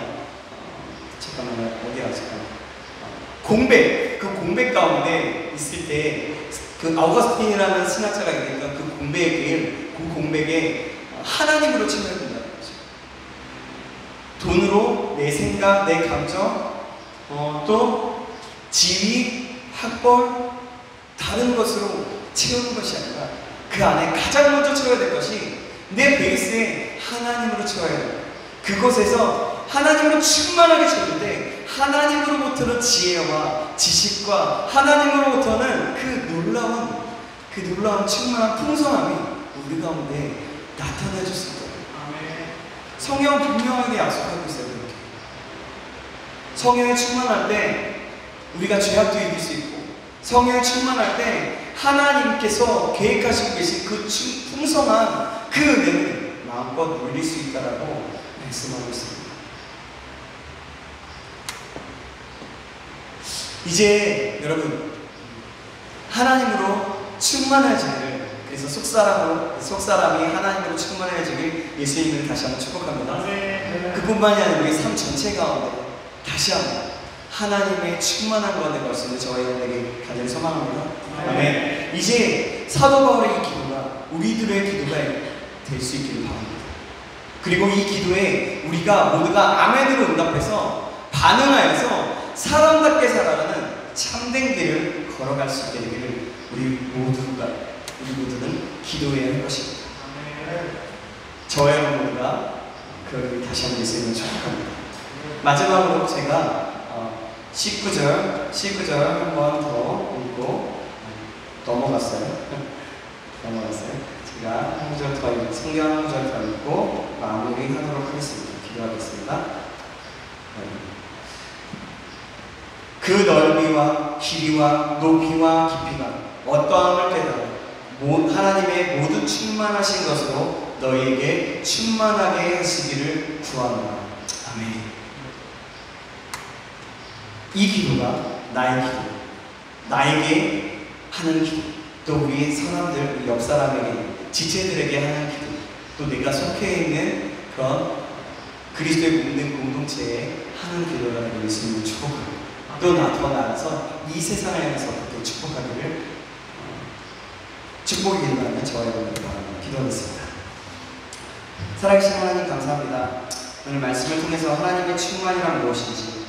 잠깐만요, 어디야, 잠깐. 공백, 그 공백 가운데 있을 때, 그 아우거스틴이라는 신학자가 있으니까 그 공백에 하나님으로 채워야 된다는 거죠. 돈으로 내 생각, 내 감정, 또 지위, 학벌, 다른 것으로 채우는 것이 아니라 그 안에 가장 먼저 채워야 될 것이 내 베이스에 하나님으로 채워야 돼요. 그곳에서 하나님으로 충만하게 채울 때 하나님으로부터는 지혜와 지식과 하나님으로부터는 그 놀라운 충만한 풍성함이 우리 가운데 나타나줄 수 있다. 성경은 분명하게 약속하고 있어요. 그렇게. 성령에 충만할 때 우리가 죄악도 이길 수 있고, 성령에 충만할 때 하나님께서 계획하시고 계신 그 풍성한 그 은혜를 마음껏 누릴 수 있다라고 말씀하고 있습니다. 이제 여러분, 하나님으로 충만해지기를, 그래서 속사람이 하나님으로 충만해지길 예수님을 다시 한번 축복합니다. 그뿐만이 아니라 우리 삶 전체 가운데 다시 한번 하나님의 충만한 가운데 갈 수 있는 저희에게 간절히 소망합니다. 아멘. 이제 사도 바울의 이 기도가 우리들의 기도가 될 수 있기를 바랍니다. 그리고 이 기도에 우리가 모두가 아멘으로 응답해서 반응하여서 사람답게 살아가는 참된 길을 걸어갈 수 있게 되기를 우리 모두는 기도해야 할 것입니다. 저와 여러분 모두가 그걸 다시 한번 예수님을 축복합니다. 마지막으로 제가 19절 한 번 더 읽고 넘어갔어요. 제가 한 구절 더 읽고, 성경 한 구절 더 읽고 마무리하도록 하겠습니다. 기도하겠습니다. 그 넓이와 길이와 높이와 깊이가 어떠함을 깨달아 하나님의 모든 충만하신 것으로 너희에게 충만하게 하시기를 구하노라. 아멘. 이 기도가 나의 기도, 나에게 하는 기도, 또 우리 사람들, 우리 옆 사람에게, 지체들에게 하는 기도, 또 내가 속해 있는 그런 그리스도의 믿는 공동체에 하는 기도라는 예수님을 축복합니다. 또 더 나아가서 이 세상을 향해서 그렇게 축복하기를 축복이 된다면 저와 여러분들 바랍니다. 기도하겠습니다. 살아계신 하나님 감사합니다. 오늘 말씀을 통해서 하나님의 충만이란 무엇인지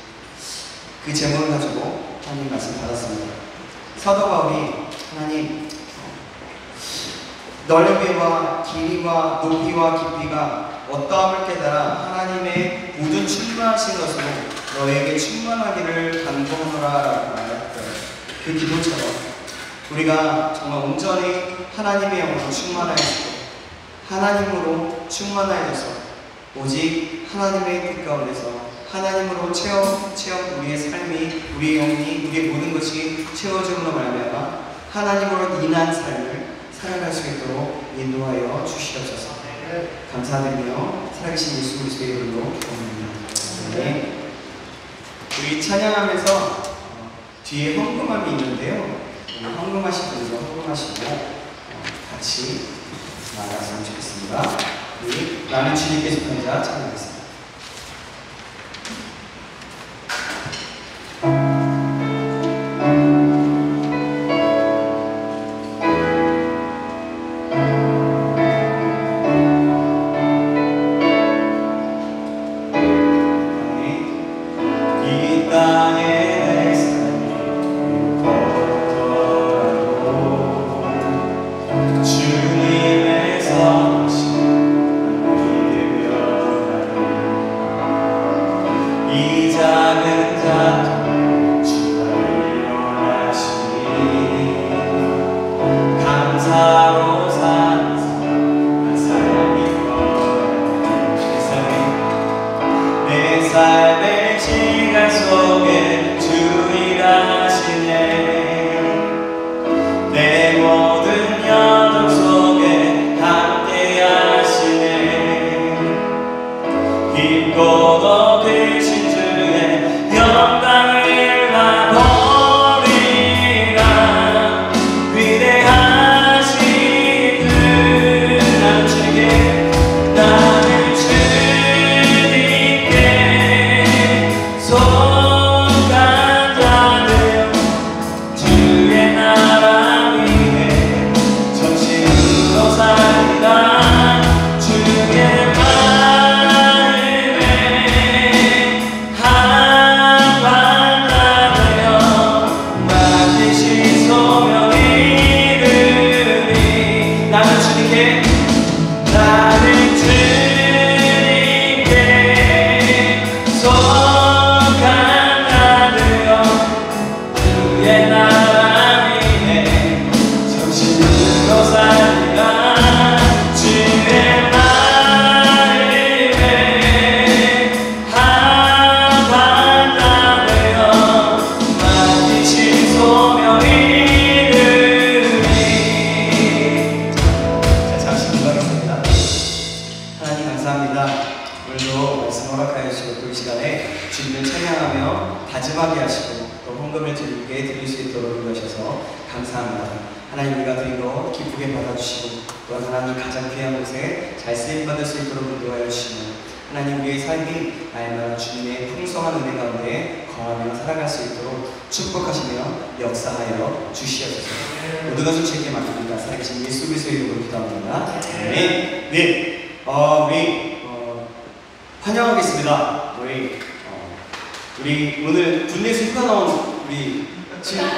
그 제목을 가지고 하나님 말씀 받았습니다. 사도 바울이 하나님 넓이와 길이와 높이와 깊이가 어떠함을 깨달아 하나님의 모든 충만하신 것으로 너에게 충만하기를 간구하노라 라고 말했던 그 기도처럼 우리가 정말 온전히 하나님의 영으로 충만하여지고 하나님으로 충만하여져서 오직 하나님의 뜻 가운데서 하나님으로 체험 우리의 삶이, 우리의 영이, 우리의 모든 것이 채워짐으로 말미암아 하나님으로 인한 삶을 살아갈 수 있도록 인도하여 주시옵소서. 감사드리며 살아계신 예수 그리스도의 이름으로 기도합니다. 네. 우리 찬양하면서 뒤에 헌금함이 있는데요. 헌금하신 분들 헌금하시고 같이 나아갔으면 좋겠습니다. 우리 나는 주님께서 편자 찬양하겠습니다. 주의 말을 있도록 인도하셔서 감사합니다. 하나님 우리가 드린 것 기쁘게 받아주시고 또한 하나님 가장 귀한 곳에 잘 쓰임받을 수 있도록 인도하여 주시고 하나님 우리의 삶이 날마다 주님의 풍성한 은혜 가운데 거하며 살아갈 수 있도록 축복하시며 역사하여 주시옵소서. 모든 것을 주님께 맡깁니다. 살아계신 예수 그리스도의 이름으로 기도합니다. 아멘. 네, 우리 환영하겠습니다. 우리 오늘 군대에서 휴가 나온 우리 지금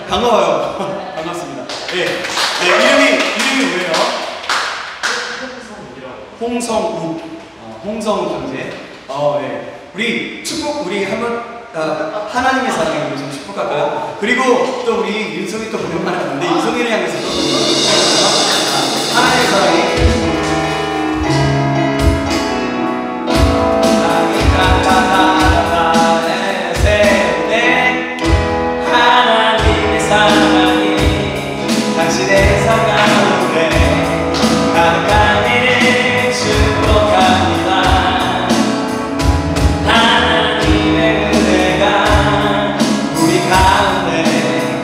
반가워요. 반갑습니다. 네, 이름이 뭐예요? 홍성욱. 홍성욱 형제. 네. 우리 축복, 우리 한번 하나님의 사랑에 좀 축복할까요? 그리고 또 우리 윤성이 또 오랜만에 왔는데 윤성이를 향해서 하나님의 사랑에. 하나님의 사랑이 당신의 삶 가운데 가득한 일을 축복합니다. 하나님의 은혜가 우리 가운데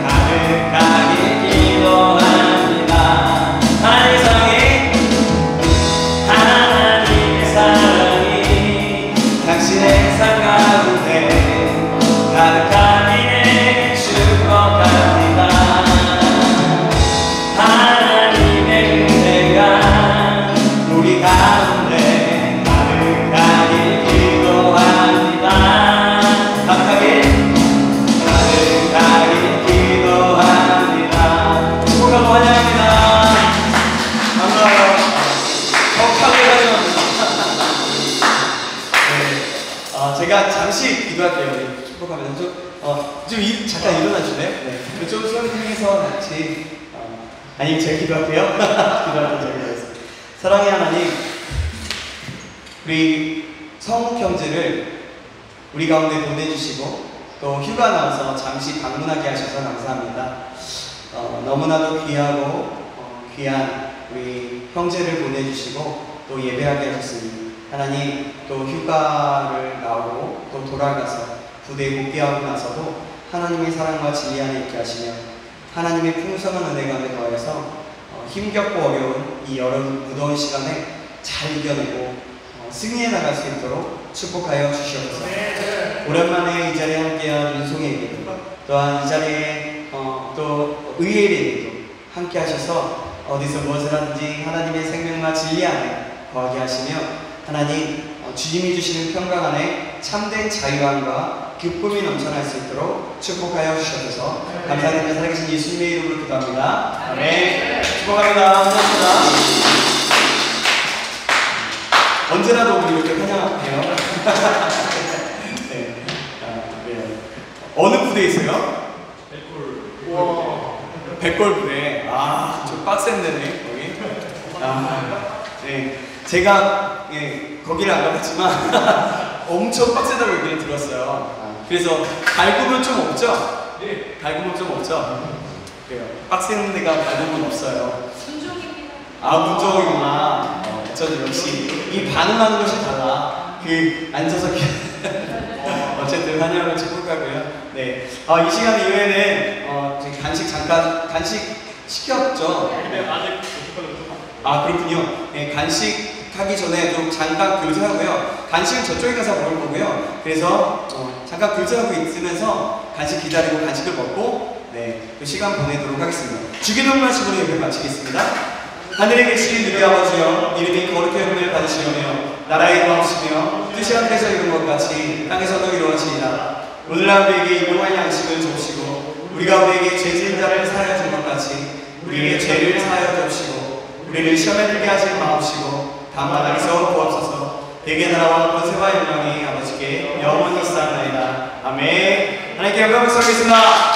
가득하게 기도합니다. 하나님의 사랑이 하나님의 사랑이 당신의 삶 가운데 가득한 일을 축복합니다. 하나님의 은혜가 우리 가운데 가득하게 기도합니다. 가득하게 기도합니다. 축복하고 환영합니다. 반가워요. 격하게 환영합니다. 네, 제가 잠시 기도할게요. 축복하면서 잠깐 일어나실래요? 네. 좀 수영을 향해서 같이 아니 제가 기도할게요. 기도할 때 제가 기도하겠습니다. 사랑의 하나님, 우리 성욱 형제를 우리 가운데 보내주시고 또 휴가 나와서 잠시 방문하게 하셔서 감사합니다. 너무나도 귀하고 귀한 우리 형제를 보내주시고 또 예배하게 하셨습니다. 하나님, 또 휴가를 나오고 또 돌아가서 부대에 복귀하고 나서도 하나님의 사랑과 진리 안에 있게 하시며 하나님의 풍성한 은혜 가운데 더하여서 힘겹고 어려운 이 여름 무더운 시간에 잘 이겨내고 승리해 나갈 수 있도록 축복하여 주시옵소서. 오랜만에 이 자리에 함께한 윤송이에게 또한 이 자리에 또 의예에게도 함께 하셔서 어디서 무엇을 하든지 하나님의 생명과 진리 안에 거하게 하시며 하나님 주님이 주시는 평강 안에 참된 자유함과 기쁨이 넘쳐날 수 있도록 축복하여 주셔서 감사드리며 살아계신 예수님의 이름으로 기도합니다. 아멘. 축복합니다. 감사합니다. 언제라도 우리 이렇게 환영할게요. 네. 네. 어느 부대에 있어요? 백골 부대. 좀 빡센데네 거기. 네. 제가 거기를 안 가봤지만 엄청 빡세다고 얘기를 들었어요. 그래서 갈굼은 좀 없죠? 네. 갈굼은 좀 없죠? 그래요. 빡센 데가 갈굼은 없어요. 문종입니다. 문종이구나. 저는 역시 이 반응하는 것이 달라. 앉아서 어쨌든 환영을 축복하고요. 네. 이 시간 이후에는 간식 시켰죠? 네, 아직 그렇군요. 네, 간식하기 전에 좀 잠깐 교제하고요. 간식은 저쪽에 가서 먹을 거고요. 그래서 잠깐 교제하고 있으면서 간식 기다리고 간식을 먹고 그 시간 보내도록 하겠습니다. 주기도문 말씀으로 예배 마치겠습니다. 하늘에 계신 우리 아버지여, 이름이 거룩히 여김을 받으시오며 나라의 이루어지시며 뜻이 하늘에서 이룬 것 같이 땅에서도 이루어지이다. 오늘날 우리에게 일용할 양식을 주옵시고 우리가 우리에게 죄 지은 자를 사하여 준 것 같이 우리에게 죄를 사하여 주옵시고 우리를 시험에 들게 하지 마옵시고 다만 악에서 구하옵소서. 대개 나라와 권세와 영광이 아버지께 영원히 있사옵나이다. 아멘. 하나님께 영광을 쏠겠습니다.